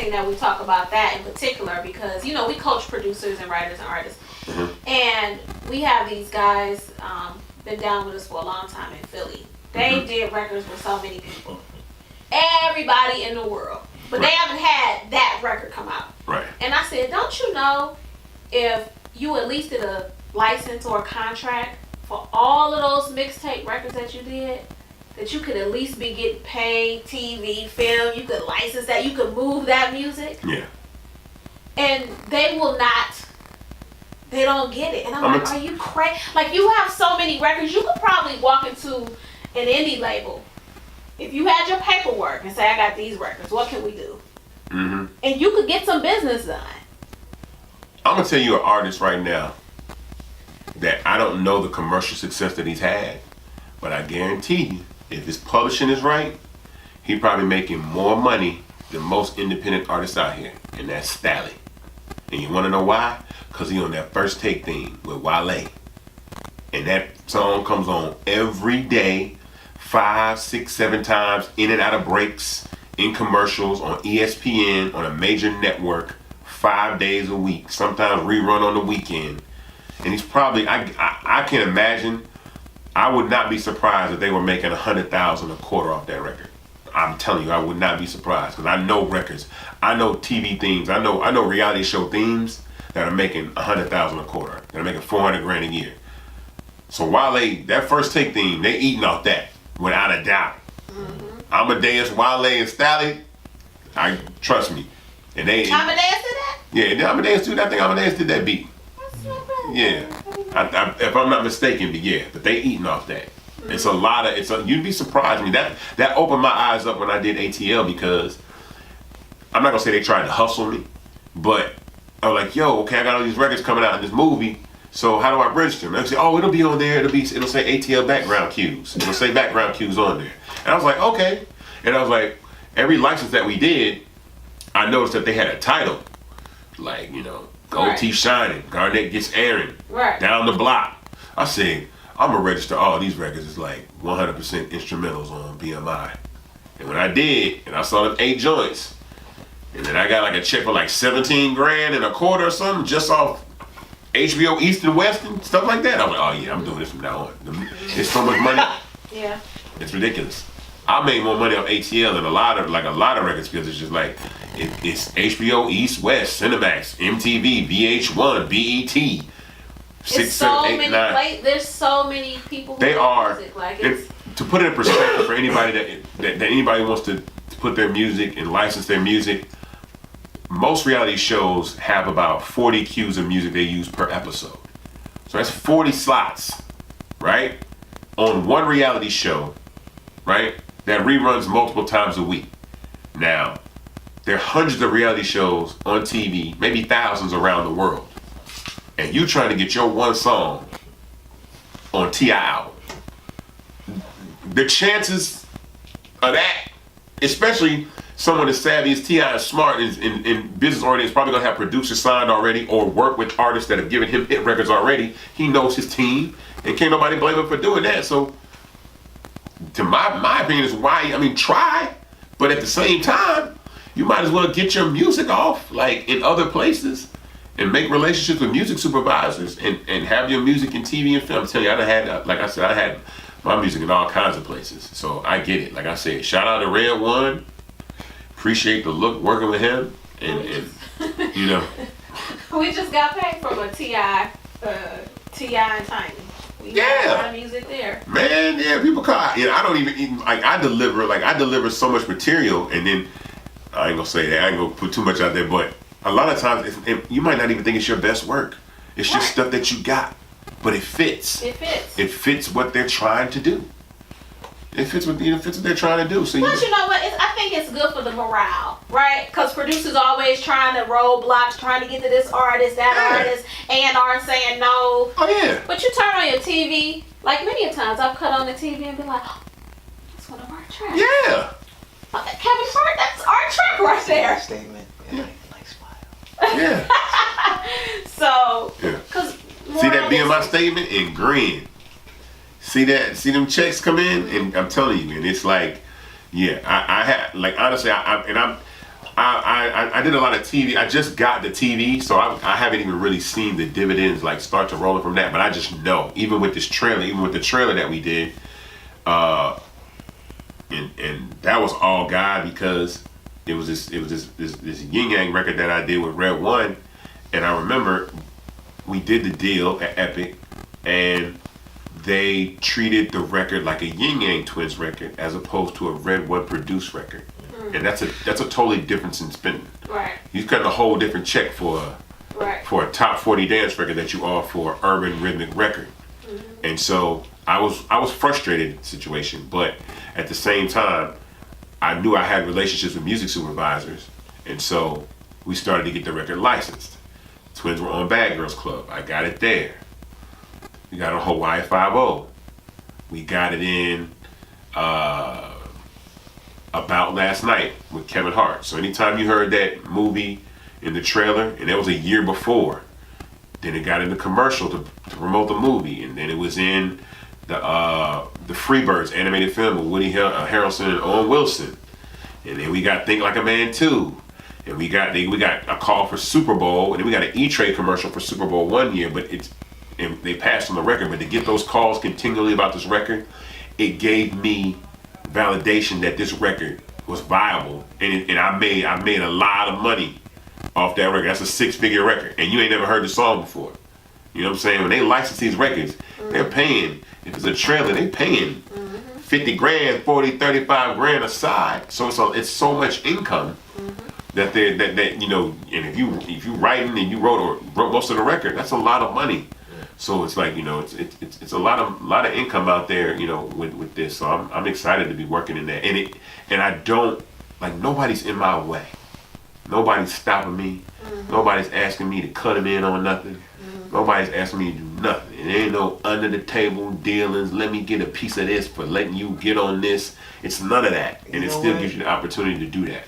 interesting that we talk about that in particular because, you know, we coach producers and writers and artists. Mm-hmm. And we have these guys been down with us for a long time in Philly. They did records with so many people. Everybody in the world. But they haven't had that record come out. Right. And I said, don't you know if you at least did a license or a contract for all of those mixtape records that you did, that you could at least be getting paid, TV, film, you could license that, you could move that music? Yeah. And they will not, they don't get it. And I'm like, are you crazy? Like, you have so many records, you could probably walk into an indie label. If you had your paperwork and say, I got these records, what can we do? Mm-hmm. And you could get some business done. I'm going to tell you an artist right now that I don't know the commercial success that he's had, but I guarantee you, if his publishing is right, he's probably making more money than most independent artists out here, and that's Stalley. And you want to know why? Because he on that First Take theme with Wale. And that song comes on every day, 5, 6, 7 times, in and out of breaks, in commercials, on ESPN, on a major network, 5 days a week, sometimes rerun on the weekend. And he's probably, I can imagine, I would not be surprised if they were making $100,000 a quarter off that record. I'm telling you, I would not be surprised, because I know records, I know TV themes, I know reality show themes that are making $100,000 a quarter, that are making $400,000 a year. So Wale, that First Take theme, they eating off that, without a doubt. Mm-hmm. Amadeus, Wale, and Stalley, trust me. And they Amadeus did that? Yeah, Amadeus did that. I think Amadeus did that beat. Yeah, if I'm not mistaken, but yeah, but they eating off that. Mm-hmm. It's a lot of, you'd be surprised. I mean, that opened my eyes up when I did ATL, because I'm not gonna say they tried to hustle me, but I was like, yo, okay, I got all these records coming out in this movie, so how do I register them? And they say, oh, it'll be on there, it'll say ATL background cues. It'll say background cues on there. And I was like, okay. And I was like, every license that we did, I noticed that they had a title, like, you know, Gold Teeth Shining, Garnett Gets Airing, Down the Block. I said, I'm gonna register all these records as like 100% instrumentals on BMI. And when I did, and I saw them 8 joints, and then I got like a check for like $17,000 and a quarter or something just off HBO East and West and stuff like that. I'm like, oh yeah, I'm doing this from now on. It's so much money. Yeah. It's ridiculous. I made more money off ATL than a lot of records, because it's just like it's HBO East, West, Cinemax, MTV, VH1, BET. 6, 7, 8, 9. There's so many people who they are. Music. Like to put it in perspective for anybody that anybody wants to put their music and license their music, most reality shows have about 40 cues of music they use per episode. So that's 40 slots, right? On one reality show, right? That reruns multiple times a week. Now, there are hundreds of reality shows on TV, maybe thousands around the world. And you trying to get your one song on T.I. album. The chances of that, especially someone as savvy as T.I. is smart and business oriented, is probably going to have producers signed already or work with artists that have given him hit records already. He knows his team, and can't nobody blame him for doing that. So, to my opinion, is why, I mean, try, but at the same time, you might as well get your music off, like, in other places, and make relationships with music supervisors, and have your music in TV and film. I'm telling you, I had my music in all kinds of places, so I get it. Like I said, shout out to Red One, appreciate the look working with him, and you know. We just got paid from a T.I. and Tiny. We got a lot of music there. Man, yeah, people call. You know, I don't even like, I deliver so much material, and then I ain't gonna say that, I ain't gonna put too much out there, but a lot of times you might not even think it's your best work. It's just stuff that you got, but it fits. It fits. It fits what they're trying to do. It fits what they're trying to do. So plus, you know what? I think it's good for the morale, right? Because producers always trying to roadblocks, trying to get to this artist, that artist, and are saying no. Oh yeah. But you turn on your TV, like many a times I've cut on the TV and been like, oh, that's one of our tracks. Yeah. Kevin Hart, that's our track right there. Statement. Yeah. Like smile. Yeah. So, because see that BMI statement and grin. See them checks come in, and I'm telling you, and it's like, yeah, I had, like, honestly, I did a lot of TV. I just got the TV, so I haven't even really seen the dividends like start to roll from that. But I just know, even with this trailer, even with the trailer that we did, and that was all God, because it was this Yin Yang record that I did with Red One, and I remember we did the deal at Epic, and they treated the record like a Yin Yang Twins record as opposed to a Red One produced record. And that's a totally difference in spending. Right. You've got a whole different check for a top 40 dance record that you are for an urban rhythmic record. And so I was frustrated in the situation, but at the same time, I knew I had relationships with music supervisors, and so we started to get the record licensed. Twins were on Bad Girls Club. I got it there. We got it on Hawaii 5-0. We got it in About Last Night with Kevin Hart. So anytime you heard that movie in the trailer, and that was a year before, then it got in the commercial to promote the movie, and then it was in the Freebirds animated film with Woody Harrelson and Owen Wilson, and then we got Think Like a Man 2, and we got a call for Super Bowl, and then we got an E-Trade commercial for Super Bowl one year, and they passed on the record. But to get those calls continually about this record, it gave me validation that this record was viable, and I made a lot of money off that record. That's a 6-figure record, and you ain't never heard the song before. You know what I'm saying? When they license these records, they're paying. If it's a trailer, they paying 50 grand, 40, 35 grand aside. So it's so much income that you know. And if you writing and you wrote most of the record, that's a lot of money. So it's like, you know, it's a lot of income out there, you know, with this. So I'm excited to be working in that. And I don't, like, nobody's in my way. Nobody's stopping me. Nobody's asking me to cut them in on nothing. Nobody's asking me to do nothing. It ain't no under the table dealings. Let me get a piece of this for letting you get on this. It's none of that. And it still gives you the opportunity to do that.